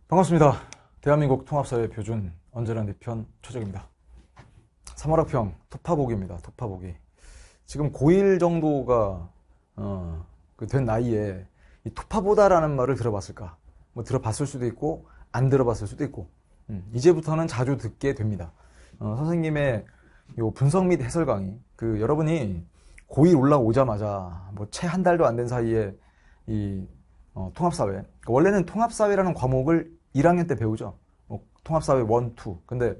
반갑습니다. 대한민국 통합사회 표준 언제나 네 편 최적입니다. 3월학평 토파보기입니다. 토파보기. 지금 고1 정도가 된 나이에 이 토파보다라는 말을 들어봤을까? 뭐 들어봤을 수도 있고 안 들어봤을 수도 있고 이제부터는 자주 듣게 됩니다. 선생님의 요 분석 및 해설 강의, 여러분이 고1 올라오자마자 뭐 채 한 달도 안 된 사이에 이 통합사회, 그러니까 원래는 통합사회라는 과목을 1학년 때 배우죠. 통합사회 1, 2. 근데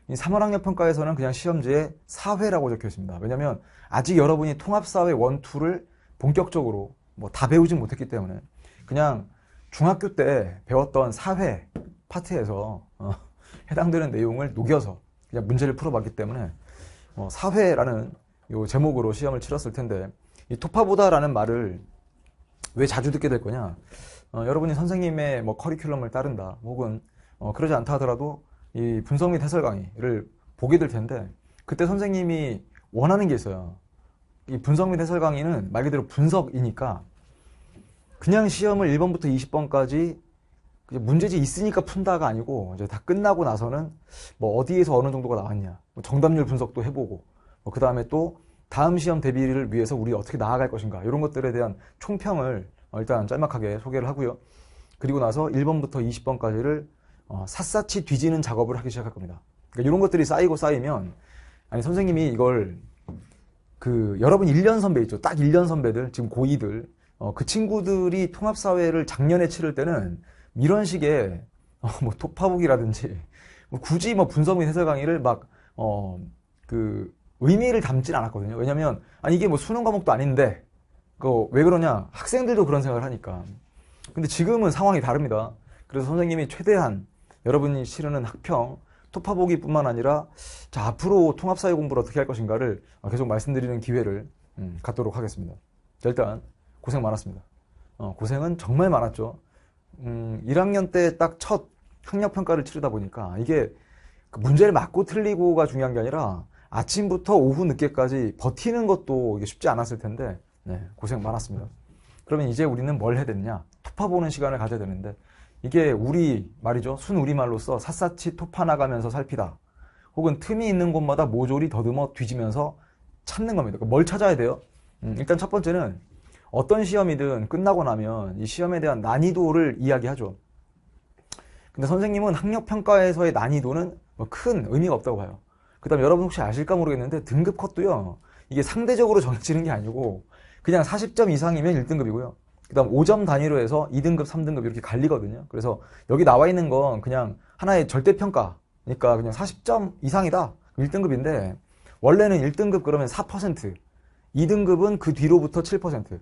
이 3월학력 평가에서는 그냥 시험지에 사회라고 적혀 있습니다. 왜냐면 아직 여러분이 통합사회 1, 2를 본격적으로 뭐 다 배우진 못했기 때문에 그냥 중학교 때 배웠던 사회 파트에서 해당되는 내용을 녹여서 그냥 문제를 풀어봤기 때문에 사회라는 요 제목으로 시험을 치렀을 텐데, 이 토파보다라는 말을 왜 자주 듣게 될 거냐? 여러분이 선생님의 뭐 커리큘럼을 따른다, 혹은 그러지 않다 하더라도 이 분석 및 해설 강의를 보게 될 텐데, 그때 선생님이 원하는 게 있어요. 이 분석 및 해설 강의는 말 그대로 분석이니까 그냥 시험을 1번부터 20번까지 문제지 있으니까 푼다가 아니고, 이제 다 끝나고 나서는 뭐 어디에서 어느 정도가 나왔냐, 뭐 정답률 분석도 해보고, 그 다음에 또 다음 시험 대비를 위해서 우리 어떻게 나아갈 것인가, 이런 것들에 대한 총평을 일단 짤막하게 소개를 하고요. 그리고 나서 1번부터 20번까지를 샅샅이 뒤지는 작업을 하기 시작할 겁니다. 그러니까 이런 것들이 쌓이고 쌓이면, 아니 선생님이 이걸 여러분 1년 선배 있죠. 딱 1년 선배들, 지금 고2들, 그 친구들이 통합사회를 작년에 치를 때는 이런 식의 뭐 토파보기라든지 굳이 뭐 분석 및 해설 강의를 막 의미를 담진 않았거든요. 왜냐면 아니 이게 뭐 수능 과목도 아닌데 왜 그러냐, 학생들도 그런 생각을 하니까. 근데 지금은 상황이 다릅니다. 그래서 선생님이 최대한 여러분이 치르는 학평 토파보기뿐만 아니라 자, 앞으로 통합사회 공부를 어떻게 할 것인가를 계속 말씀드리는 기회를 갖도록 하겠습니다. 자, 일단 고생 많았습니다. 고생은 정말 많았죠. 1학년 때 딱 첫 학력평가를 치르다 보니까 이게 문제를 맞고 틀리고가 중요한 게 아니라 아침부터 오후 늦게까지 버티는 것도 이게 쉽지 않았을 텐데, 네, 고생 많았습니다. 그러면 이제 우리는 뭘 해야 되느냐? 토파보는 시간을 가져야 되는데, 이게 우리 말이죠. 순우리말로써 샅샅이 토파나가면서 살피다, 혹은 틈이 있는 곳마다 모조리 더듬어 뒤지면서 찾는 겁니다. 그러니까 뭘 찾아야 돼요? 일단 첫 번째는 어떤 시험이든 끝나고 나면 이 시험에 대한 난이도를 이야기하죠. 근데 선생님은 학력평가에서의 난이도는 뭐 큰 의미가 없다고 봐요. 그 다음에 여러분 혹시 아실까 모르겠는데 등급 컷도요, 이게 상대적으로 정해지는 게 아니고 그냥 40점 이상이면 1등급이고요. 그 다음 5점 단위로 해서 2등급, 3등급 이렇게 갈리거든요. 그래서 여기 나와 있는 건 그냥 하나의 절대평가, 그러니까 그냥 40점 이상이다, 1등급인데 원래는 1등급 그러면 4%, 2등급은 그 뒤로부터 7%,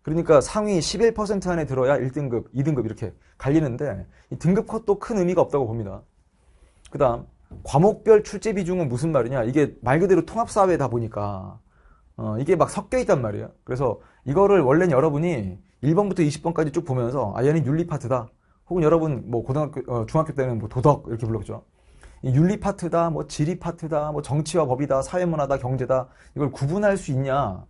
그러니까 상위 11% 안에 들어야 1등급, 2등급 이렇게 갈리는데, 이 등급 컷도 큰 의미가 없다고 봅니다. 그 다음 과목별 출제 비중은 무슨 말이냐, 이게 말 그대로 통합사회다 보니까 이게 막 섞여 있단 말이에요. 그래서 이거를 원래는 여러분이 1번부터 20번까지 쭉 보면서 얘는 윤리 파트다, 혹은 여러분 뭐 중학교 때는 뭐 도덕 이렇게 불렀죠. 이 윤리 파트다, 뭐 지리 파트다, 뭐 정치와 법이다, 사회문화다, 경제다, 이걸 구분할 수 있냐?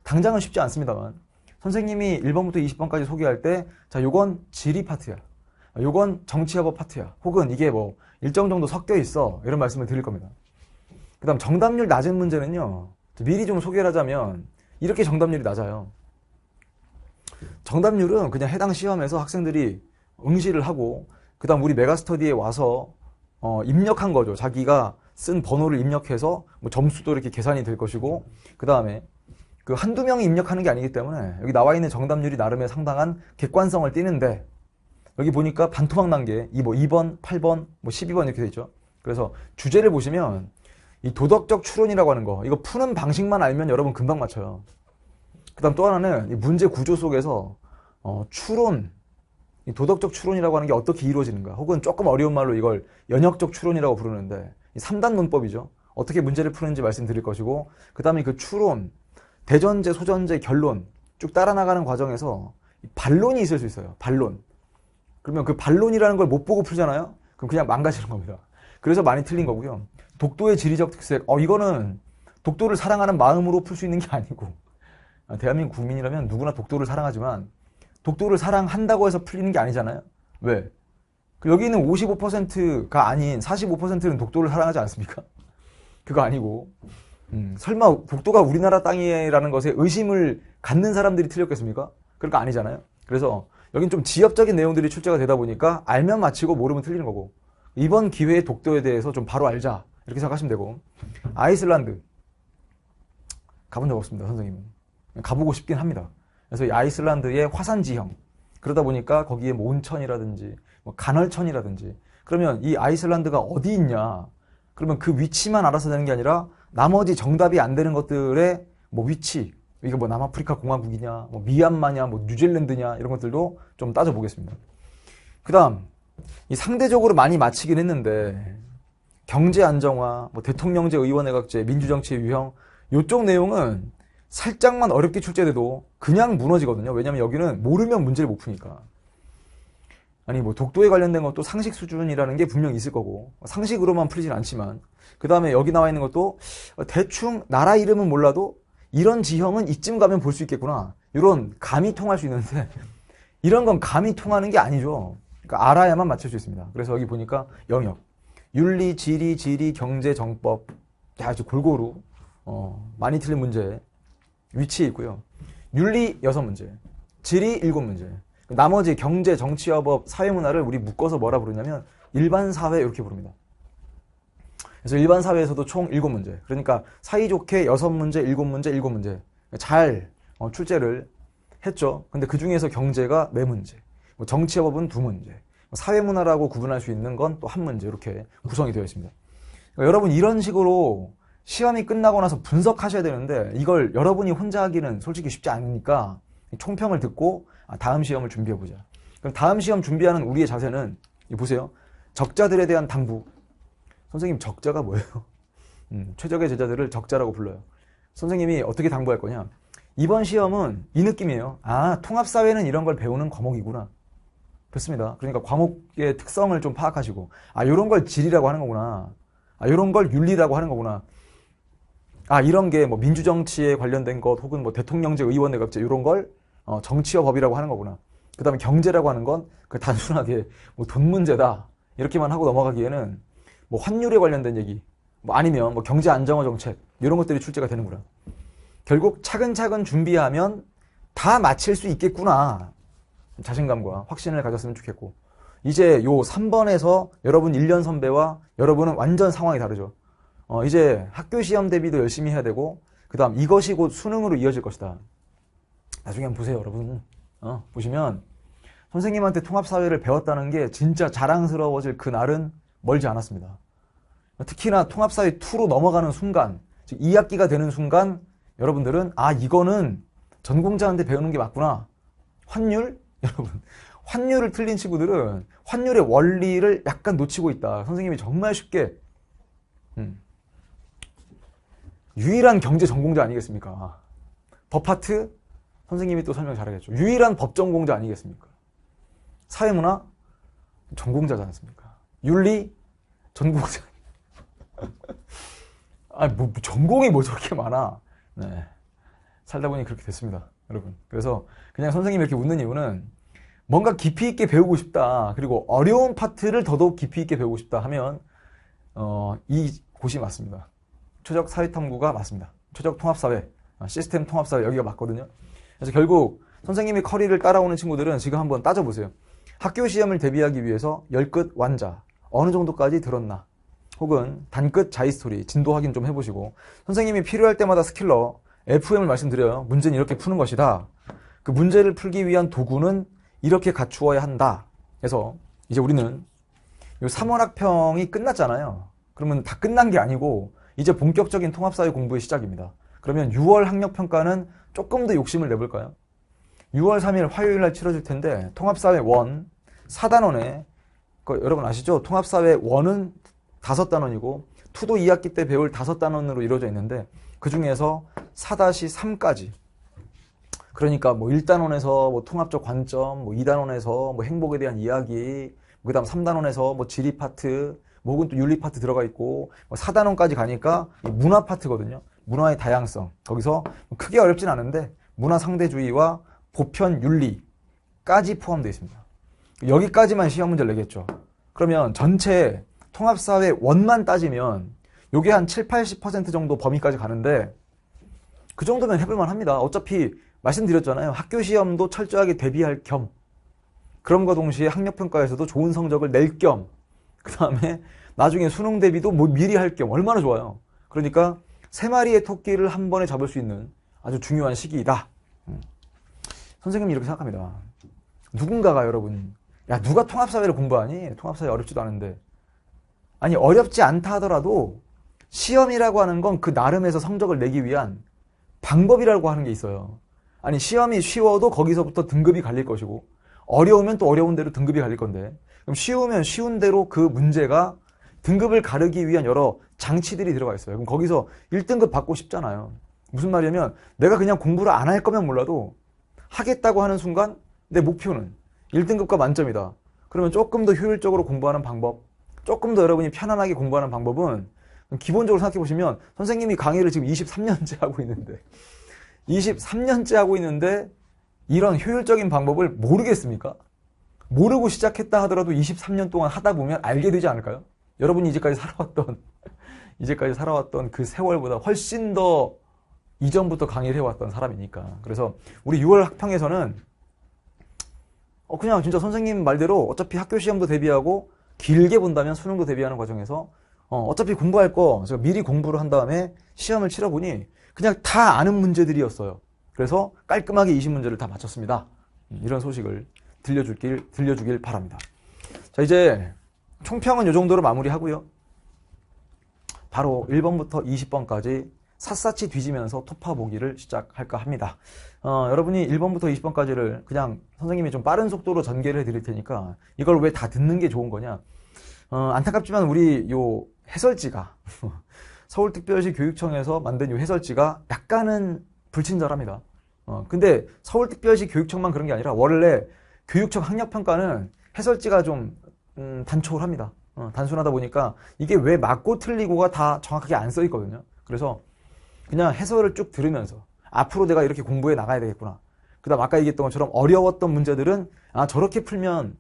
당장은 쉽지 않습니다만, 선생님이 1번부터 20번까지 소개할 때, 자, 요건 지리 파트야, 요건 정치와 법 파트야, 혹은 이게 뭐 일정 정도 섞여 있어, 이런 말씀을 드릴 겁니다. 그 다음 정답률 낮은 문제는요, 미리 좀 소개를 하자면 이렇게 정답률이 낮아요. 정답률은 그냥 해당 시험에서 학생들이 응시를 하고, 그 다음 우리 메가스터디에 와서 입력한 거죠. 자기가 쓴 번호를 입력해서 뭐 점수도 이렇게 계산이 될 것이고, 그 다음에 한두 명이 입력하는 게 아니기 때문에 여기 나와 있는 정답률이 나름의 상당한 객관성을 띠는데, 여기 보니까 반토막 난 게 2번, 8번, 뭐 12번 이렇게 돼 있죠. 그래서 주제를 보시면 이 도덕적 추론이라고 하는 거, 이거 푸는 방식만 알면 여러분 금방 맞춰요. 그 다음 또 하나는 이 문제 구조 속에서 추론, 이 도덕적 추론이라고 하는 게 어떻게 이루어지는가, 혹은 조금 어려운 말로 이걸 연역적 추론이라고 부르는데, 이 3단 문법이죠. 어떻게 문제를 푸는지 말씀드릴 것이고, 그 다음에 그 추론, 대전제, 소전제, 결론 쭉 따라 나가는 과정에서 반론이 있을 수 있어요. 반론. 그러면 그 반론이라는 걸 못 보고 풀잖아요. 그럼 그냥 망가지는 겁니다. 그래서 많이 틀린 거고요. 독도의 지리적 특색, 이거는 독도를 사랑하는 마음으로 풀 수 있는 게 아니고, 대한민국 국민이라면 누구나 독도를 사랑하지만 독도를 사랑한다고 해서 풀리는 게 아니잖아요. 왜? 여기 있는 55%가 아닌 45%는 독도를 사랑하지 않습니까? 그거 아니고 설마 독도가 우리나라 땅이라는 것에 의심을 갖는 사람들이 틀렸겠습니까? 그럴 거 아니잖아요. 그래서 여긴 좀 지엽적인 내용들이 출제가 되다 보니까 알면 맞히고 모르면 틀리는 거고, 이번 기회에 독도에 대해서 좀 바로 알자 이렇게 생각하시면 되고, 아이슬란드 가본 적 없습니다. 선생님은 가보고 싶긴 합니다. 그래서 이 아이슬란드의 화산 지형, 그러다 보니까 거기에 뭐 온천이라든지 뭐 간헐천이라든지, 그러면 이 아이슬란드가 어디 있냐, 그러면 그 위치만 알아서 되는 게 아니라 나머지 정답이 안 되는 것들의 뭐 위치, 이게 뭐 남아프리카 공화국이냐, 뭐 미얀마냐, 뭐 뉴질랜드냐, 이런 것들도 좀 따져보겠습니다. 그 다음, 이 상대적으로 많이 맞히긴 했는데, 경제 안정화, 뭐 대통령제, 의원내각제, 민주정치의 유형, 요쪽 내용은 살짝만 어렵게 출제돼도 그냥 무너지거든요. 왜냐면 여기는 모르면 문제를 못 푸니까. 아니 뭐 독도에 관련된 것도 상식 수준이라는 게 분명히 있을 거고, 상식으로만 풀리진 않지만, 그 다음에 여기 나와 있는 것도 대충 나라 이름은 몰라도 이런 지형은 이쯤 가면 볼 수 있겠구나, 이런 감이 통할 수 있는데, 이런 건 감이 통하는 게 아니죠. 그러니까 알아야만 맞출 수 있습니다. 그래서 여기 보니까 영역, 윤리, 지리, 경제, 정법, 아주 골고루 많이 틀린 문제 위치에 있고요. 윤리 6문제, 지리 7문제, 나머지 경제, 정치화법, 사회문화를 우리 묶어서 뭐라 부르냐면 일반사회 이렇게 부릅니다. 그래서 일반사회에서도 총 7문제, 그러니까 사이좋게 6문제, 7문제, 7문제 잘 출제를 했죠. 근데 그 중에서 경제가 4문제, 뭐 정치화법은 2문제, 사회문화라고 구분할 수 있는 건 또 1문제, 이렇게 구성이 되어 있습니다. 그러니까 여러분 이런 식으로 시험이 끝나고 나서 분석하셔야 되는데, 이걸 여러분이 혼자 하기는 솔직히 쉽지 않으니까 총평을 듣고 다음 시험을 준비해보자. 그럼 다음 시험 준비하는 우리의 자세는, 보세요. 적자들에 대한 당부. 선생님, 적자가 뭐예요? 최적의 제자들을 적자라고 불러요. 선생님이 어떻게 당부할 거냐? 이번 시험은 이 느낌이에요. 아, 통합사회는 이런 걸 배우는 과목이구나. 그렇습니다. 그러니까 과목의 특성을 좀 파악하시고, 아, 이런 걸 지리라고 하는 거구나. 아, 이런 걸 윤리라고 하는 거구나. 아, 이런 게 뭐 민주정치에 관련된 것, 혹은 뭐 대통령제, 의원내각제, 이런 걸 정치와 법이라고 하는 거구나. 그 다음에 경제라고 하는 건 그 단순하게 뭐 돈 문제다, 이렇게만 하고 넘어가기에는 뭐 환율에 관련된 얘기, 뭐 아니면 뭐 경제 안정화 정책, 이런 것들이 출제가 되는구나. 결국 차근차근 준비하면 다 맞힐 수 있겠구나, 자신감과 확신을 가졌으면 좋겠고, 이제 요 3번에서 여러분 1년 선배와 여러분은 완전 상황이 다르죠. 이제 학교 시험 대비도 열심히 해야 되고, 그 다음 이것이 곧 수능으로 이어질 것이다. 나중에 한번 보세요, 여러분. 보시면 선생님한테 통합사회를 배웠다는 게 진짜 자랑스러워질 그날은 멀지 않았습니다. 특히나 통합사회 2로 넘어가는 순간, 즉 2학기가 되는 순간, 여러분들은 아, 이거는 전공자한테 배우는 게 맞구나. 환율? 여러분, 환율을 틀린 친구들은 환율의 원리를 약간 놓치고 있다. 선생님이 정말 쉽게 유일한 경제 전공자 아니겠습니까? 법파트 선생님이 또 설명 잘하겠죠. 유일한 법 전공자 아니겠습니까? 사회문화 전공자지 않습니까? 윤리 전공자. 아, 뭐 전공이 뭐 저렇게 많아. 네, 살다 보니 그렇게 됐습니다, 여러분. 그래서 그냥 선생님이 이렇게 웃는 이유는 뭔가 깊이 있게 배우고 싶다, 그리고 어려운 파트를 더더욱 깊이 있게 배우고 싶다 하면 이 곳이 맞습니다. 최적 사회탐구가 맞습니다. 최적 통합사회, 시스템 통합사회, 여기가 맞거든요. 그래서 결국 선생님의 커리를 따라오는 친구들은 지금 한번 따져보세요. 학교 시험을 대비하기 위해서 열끝 완자 어느 정도까지 들었나, 혹은 단끝 자이스토리 진도 확인 좀 해보시고, 선생님이 필요할 때마다 스킬러 FM을 말씀드려요. 문제는 이렇게 푸는 것이다. 그 문제를 풀기 위한 도구는 이렇게 갖추어야 한다. 그래서 이제 우리는 이 3원학평이 끝났잖아요. 그러면 다 끝난 게 아니고 이제 본격적인 통합사회 공부의 시작입니다. 그러면 6월 학력평가는 조금 더 욕심을 내볼까요? 6월 3일 화요일 날 치러질 텐데, 통합사회 1 4단원에 여러분 아시죠? 통합사회 1은 5단원이고 2도 2학기 때 배울 5단원으로 이루어져 있는데, 그 중에서 4-3까지, 그러니까 뭐 1단원에서 뭐 통합적 관점, 뭐 2단원에서 뭐 행복에 대한 이야기, 그 다음 3단원에서 뭐 지리 파트, 뭐 혹은 또 윤리 파트 들어가 있고, 뭐 4단원까지 가니까 이 문화 파트거든요. 문화의 다양성. 거기서 크게 어렵진 않은데 문화 상대주의와 보편 윤리까지 포함되어 있습니다. 여기까지만 시험 문제를 내겠죠. 그러면 전체 통합사회 원만 따지면 요게 한 7, 80% 정도 범위까지 가는데 그 정도면 해볼만 합니다. 어차피 말씀드렸잖아요. 학교 시험도 철저하게 대비할 겸 그럼과 동시에 학력평가에서도 좋은 성적을 낼 겸 그 다음에 나중에 수능 대비도 뭐 미리 할 겸 얼마나 좋아요. 그러니까 3마리의 토끼를 한 번에 잡을 수 있는 아주 중요한 시기이다. 선생님이 이렇게 생각합니다. 누군가가 여러분 야 누가 통합사회를 공부하니? 통합사회 어렵지도 않은데 아니 어렵지 않다 하더라도 시험이라고 하는 건 그 나름에서 성적을 내기 위한 방법이라고 하는 게 있어요. 아니 시험이 쉬워도 거기서부터 등급이 갈릴 것이고 어려우면 또 어려운 대로 등급이 갈릴 건데 그럼 쉬우면 쉬운 대로 그 문제가 등급을 가르기 위한 여러 장치들이 들어가 있어요. 그럼 거기서 1등급 받고 싶잖아요. 무슨 말이냐면 내가 그냥 공부를 안 할 거면 몰라도 하겠다고 하는 순간 내 목표는 1등급과 만점이다. 그러면 조금 더 효율적으로 공부하는 방법, 조금 더 여러분이 편안하게 공부하는 방법은 기본적으로 생각해 보시면 선생님이 강의를 지금 23년째 하고 있는데 이런 효율적인 방법을 모르겠습니까? 모르고 시작했다 하더라도 23년 동안 하다 보면 알게 되지 않을까요? 여러분이 이제까지 살아왔던 그 세월보다 훨씬 더 이전부터 강의를 해왔던 사람이니까. 그래서 우리 6월 학평에서는 그냥 진짜 선생님 말대로 어차피 학교 시험도 대비하고 길게 본다면 수능도 대비하는 과정에서 어차피 공부할 거 제가 미리 공부를 한 다음에 시험을 치러보니 그냥 다 아는 문제들이었어요. 그래서 깔끔하게 20문제를 다 맞췄습니다. 이런 소식을 들려주길 바랍니다. 자, 이제 총평은 이 정도로 마무리하고요. 바로 1번부터 20번까지 샅샅이 뒤지면서 토파보기를 시작할까 합니다. 여러분이 1번부터 20번까지를 그냥 선생님이 좀 빠른 속도로 전개를 해드릴 테니까 이걸 왜 다 듣는 게 좋은 거냐. 안타깝지만 우리 요 해설지가 서울특별시 교육청에서 만든 요 해설지가 약간은 불친절합니다. 근데 서울특별시 교육청만 그런 게 아니라 원래 교육청 학력평가는 해설지가 좀 단촐합니다. 단순하다 보니까 이게 왜 맞고 틀리고가 다 정확하게 안 써 있거든요. 그래서 그냥 해설을 쭉 들으면서 앞으로 내가 이렇게 공부해 나가야 되겠구나. 그 다음 아까 얘기했던 것처럼 어려웠던 문제들은 저렇게 풀면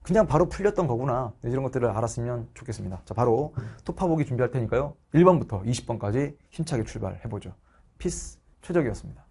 그냥 바로 풀렸던 거구나. 이런 것들을 알았으면 좋겠습니다. 자, 바로 토파보기 준비할 테니까요. 1번부터 20번까지 힘차게 출발해보죠. 피스 최적이었습니다.